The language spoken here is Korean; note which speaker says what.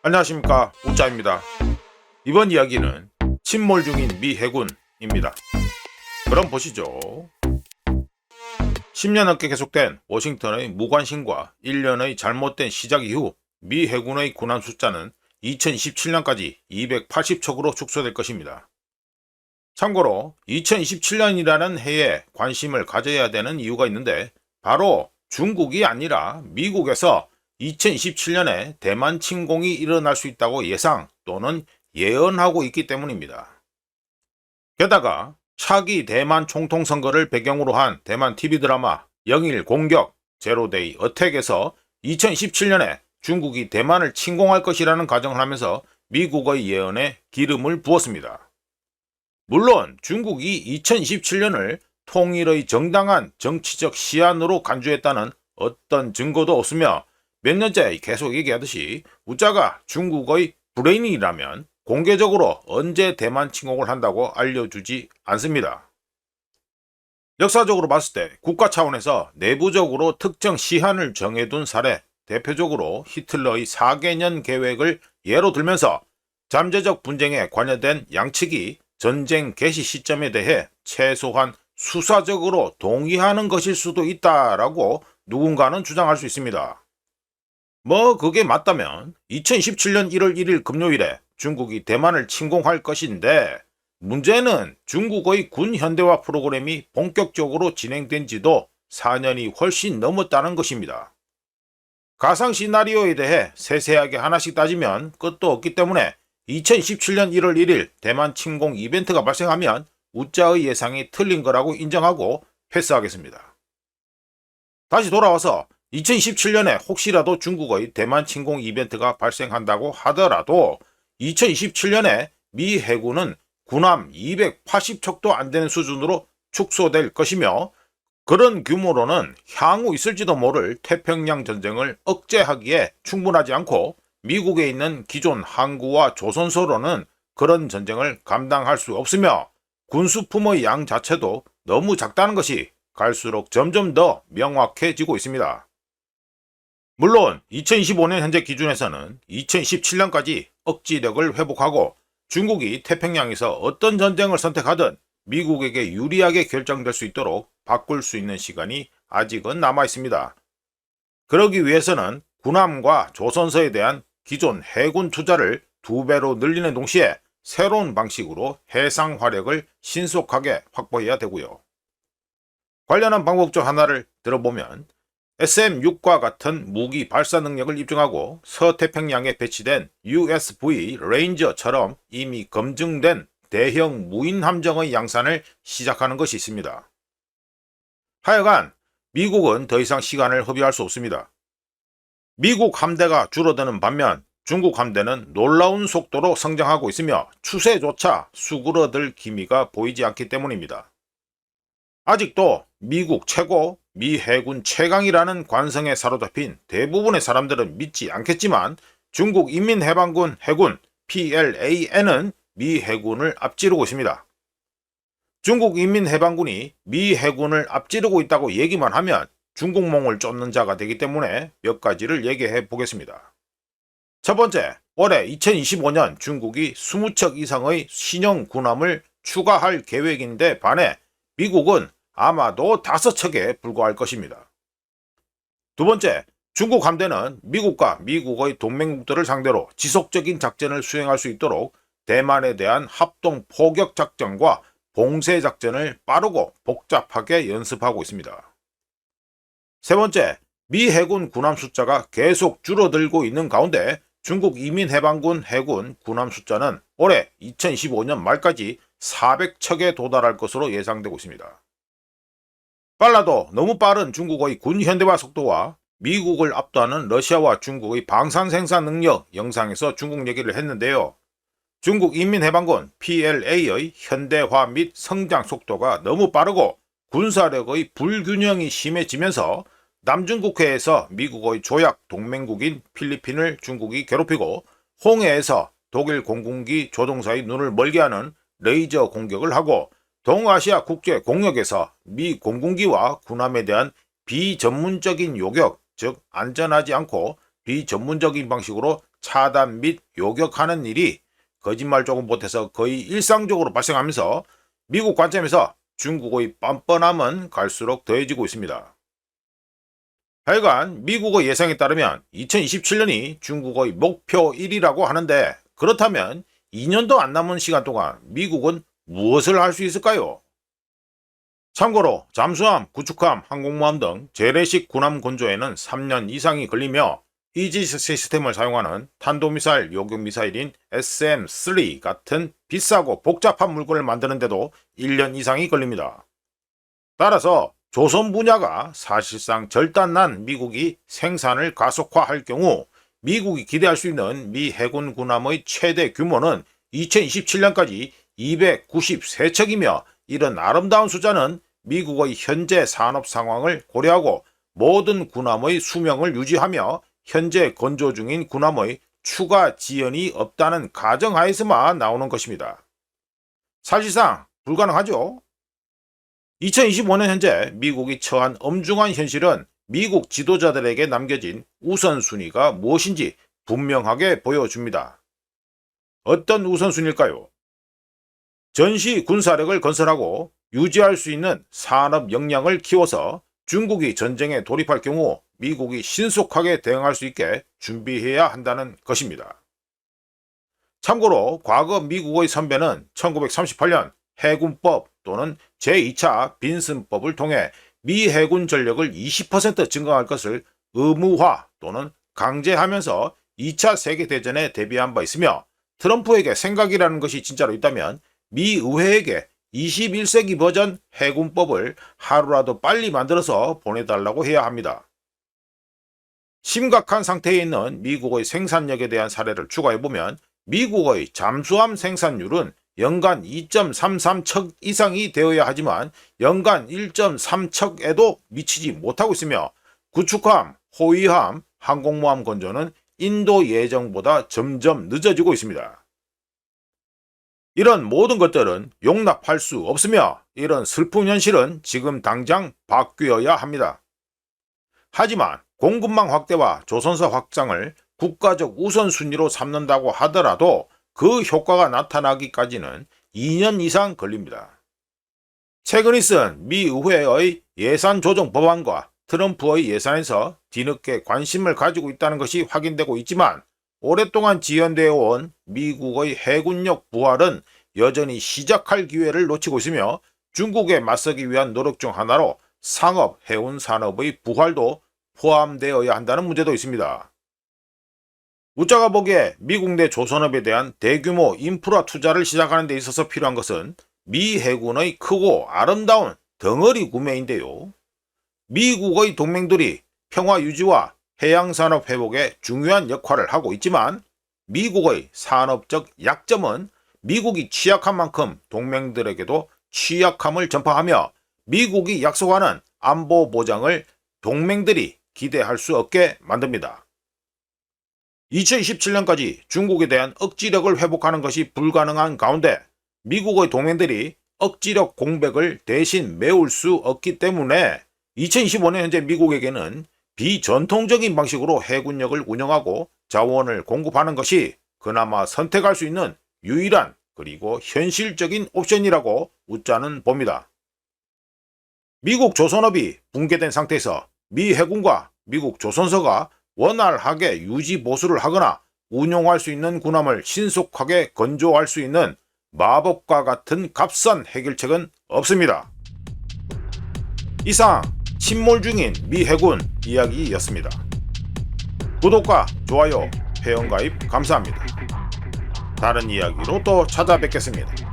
Speaker 1: 안녕하십니까, 우짜입니다. 이번 이야기는 침몰 중인 미 해군입니다. 그럼 보시죠. 10년 넘게 계속된 워싱턴의 무관심과 1년의 잘못된 시작 이후 미 해군의 군함 숫자는 2027년까지 280척으로 축소될 것입니다. 참고로 2027년이라는 해에 관심을 가져야 되는 이유가 있는데, 바로 중국이 아니라 미국에서 2027년에 대만 침공이 일어날 수 있다고 예상 또는 예언하고 있기 때문입니다. 게다가 차기 대만 총통 선거를 배경으로 한 대만 TV 드라마 영일 공격 제로데이 어택에서 2027년에 중국이 대만을 침공할 것이라는 가정을 하면서 미국의 예언에 기름을 부었습니다. 물론 중국이 2027년을 통일의 정당한 정치적 시한으로 간주했다는 어떤 증거도 없으며, 몇 년째 계속 얘기하듯이 우짜가 중국의 브레인이라면 공개적으로 언제 대만 침공을 한다고 알려주지 않습니다. 역사적으로 봤을 때 국가 차원에서 내부적으로 특정 시한을 정해둔 사례, 대표적으로 히틀러의 4개년 계획을 예로 들면서 잠재적 분쟁에 관여된 양측이 전쟁 개시 시점에 대해 최소한 수사적으로 동의하는 것일 수도 있다라고 누군가는 주장할 수 있습니다. 그게 맞다면 2017년 1월 1일 금요일에 중국이 대만을 침공할 것인데, 문제는 중국의 군 현대화 프로그램이 본격적으로 진행된 지도 4년이 훨씬 넘었다는 것입니다. 가상 시나리오에 대해 세세하게 하나씩 따지면 끝도 없기 때문에 2017년 1월 1일 대만 침공 이벤트가 발생하면 우짜의 예상이 틀린 거라고 인정하고 패스하겠습니다. 다시 돌아와서 2027년에 혹시라도 중국의 대만 침공 이벤트가 발생한다고 하더라도 2027년에 미 해군은 군함 280척도 안 되는 수준으로 축소될 것이며, 그런 규모로는 향후 있을지도 모를 태평양 전쟁을 억제하기에 충분하지 않고, 미국에 있는 기존 항구와 조선소로는 그런 전쟁을 감당할 수 없으며, 군수품의 양 자체도 너무 작다는 것이 갈수록 점점 더 명확해지고 있습니다. 물론 2025년 현재 기준에서는 2017년까지 억지력을 회복하고 중국이 태평양에서 어떤 전쟁을 선택하든 미국에게 유리하게 결정될 수 있도록 바꿀 수 있는 시간이 아직은 남아 있습니다. 그러기 위해서는 군함과 조선소에 대한 기존 해군 투자를 2배로 늘리는 동시에 새로운 방식으로 해상 화력을 신속하게 확보해야 되고요. 관련한 방법 중 하나를 들어보면 SM-6과 같은 무기 발사 능력을 입증하고 서태평양에 배치된 USV 레인저처럼 이미 검증된 대형 무인 함정의 양산을 시작하는 것이 있습니다. 하여간 미국은 더 이상 시간을 허비할 수 없습니다. 미국 함대가 줄어드는 반면 중국 함대는 놀라운 속도로 성장하고 있으며 추세조차 수그러들 기미가 보이지 않기 때문입니다. 아직도 미국 최고, 미 해군 최강이라는 관성에 사로잡힌 대부분의 사람들은 믿지 않겠지만, 중국 인민해방군 해군 PLAN은 미 해군을 앞지르고 있습니다. 중국 인민해방군이 미 해군을 앞지르고 있다고 얘기만 하면 중국몽을 쫓는 자가 되기 때문에 몇 가지를 얘기해 보겠습니다. 첫 번째, 올해 2025년 중국이 20척 이상의 신형 군함을 추가할 계획인데 반해 미국은 아마도 5척에 불과할 것입니다. 두 번째, 중국 함대는 미국과 미국의 동맹국들을 상대로 지속적인 작전을 수행할 수 있도록 대만에 대한 합동 포격 작전과 봉쇄 작전을 빠르고 복잡하게 연습하고 있습니다. 세 번째, 미 해군 군함 숫자가 계속 줄어들고 있는 가운데 중국 인민해방군 해군 군함 숫자는 올해 2025년 말까지 400척에 도달할 것으로 예상되고 있습니다. 빨라도 너무 빠른 중국의 군 현대화 속도와 미국을 압도하는 러시아와 중국의 방산 생산 능력 영상에서 중국 얘기를 했는데요. 중국 인민해방군 PLA의 현대화 및 성장 속도가 너무 빠르고 군사력의 불균형이 심해지면서 남중국해에서 미국의 조약 동맹국인 필리핀을 중국이 괴롭히고, 홍해에서 독일 공군기 조종사의 눈을 멀게 하는 레이저 공격을 하고, 동아시아 국제 공역에서 미 공군기와 군함에 대한 비전문적인 요격, 즉 안전하지 않고 비전문적인 방식으로 차단 및 요격하는 일이 거짓말 조금 못해서 거의 일상적으로 발생하면서 미국 관점에서 중국의 뻔뻔함은 갈수록 더해지고 있습니다. 하여간 미국의 예상에 따르면 2027년이 중국의 목표 1이라고 하는데, 그렇다면 2년도 안 남은 시간 동안 미국은 무엇을 할 수 있을까요? 참고로 잠수함, 구축함, 항공모함 등 재래식 군함 건조에는 3년 이상이 걸리며 이지스 시스템을 사용하는 탄도미사일 요격미사일인 SM-3 같은 비싸고 복잡한 물건을 만드는데도 1년 이상이 걸립니다. 따라서 조선 분야가 사실상 절단난 미국이 생산을 가속화할 경우 미국이 기대할 수 있는 미 해군 군함의 최대 규모는 2027년까지 293척이며, 이런 아름다운 숫자는 미국의 현재 산업 상황을 고려하고 모든 군함의 수명을 유지하며 현재 건조 중인 군함의 추가 지연이 없다는 가정하에서만 나오는 것입니다. 사실상 불가능하죠. 2025년 현재 미국이 처한 엄중한 현실은 미국 지도자들에게 남겨진 우선순위가 무엇인지 분명하게 보여줍니다. 어떤 우선순위일까요? 전시 군사력을 건설하고 유지할 수 있는 산업 역량을 키워서 중국이 전쟁에 돌입할 경우 미국이 신속하게 대응할 수 있게 준비해야 한다는 것입니다. 참고로 과거 미국의 선배는 1938년 해군법 또는 제2차 빈슨법을 통해 미 해군 전력을 20% 증강할 것을 의무화 또는 강제하면서 2차 세계대전에 대비한 바 있으며, 트럼프에게 생각이라는 것이 진짜로 있다면 미 의회에게 21세기 버전 해군법을 하루라도 빨리 만들어서 보내달라고 해야 합니다. 심각한 상태에 있는 미국의 생산력에 대한 사례를 추가해보면 미국의 잠수함 생산율은 연간 2.33척 이상이 되어야 하지만 연간 1.3척에도 미치지 못하고 있으며, 구축함, 호위함, 항공모함 건조는 인도 예정보다 점점 늦어지고 있습니다. 이런 모든 것들은 용납할 수 없으며 이런 슬픈 현실은 지금 당장 바뀌어야 합니다. 하지만 공급망 확대와 조선사 확장을 국가적 우선순위로 삼는다고 하더라도 그 효과가 나타나기까지는 2년 이상 걸립니다. 최근 있은 미 의회의 예산 조정 법안과 트럼프의 예산에서 뒤늦게 관심을 가지고 있다는 것이 확인되고 있지만, 오랫동안 지연되어 온 미국의 해군력 부활은 여전히 시작할 기회를 놓치고 있으며 중국에 맞서기 위한 노력 중 하나로 상업, 해운 산업의 부활도 포함되어야 한다는 문제도 있습니다. 우짜가 보기에 미국 내 조선업에 대한 대규모 인프라 투자를 시작하는 데 있어서 필요한 것은 미 해군의 크고 아름다운 덩어리 구매인데요. 미국의 동맹들이 평화 유지와 해양산업 회복에 중요한 역할을 하고 있지만, 미국의 산업적 약점은 미국이 취약한 만큼 동맹들에게도 취약함을 전파하며 미국이 약속하는 안보 보장을 동맹들이 기대할 수 없게 만듭니다. 2027년까지 중국에 대한 억지력을 회복하는 것이 불가능한 가운데 미국의 동맹들이 억지력 공백을 대신 메울 수 없기 때문에 2025년 현재 미국에게는 비전통적인 방식으로 해군력을 운영하고 자원을 공급하는 것이 그나마 선택할 수 있는 유일한 그리고 현실적인 옵션이라고 우짜는 봅니다. 미국 조선업이 붕괴된 상태에서 미 해군과 미국 조선서가 원활하게 유지 보수를 하거나 운용할 수 있는 군함을 신속하게 건조할 수 있는 마법과 같은 값싼 해결책은 없습니다. 이상 침몰 중인 미 해군 이야기였습니다. 구독과 좋아요, 회원가입 감사합니다. 다른 이야기로 또 찾아뵙겠습니다.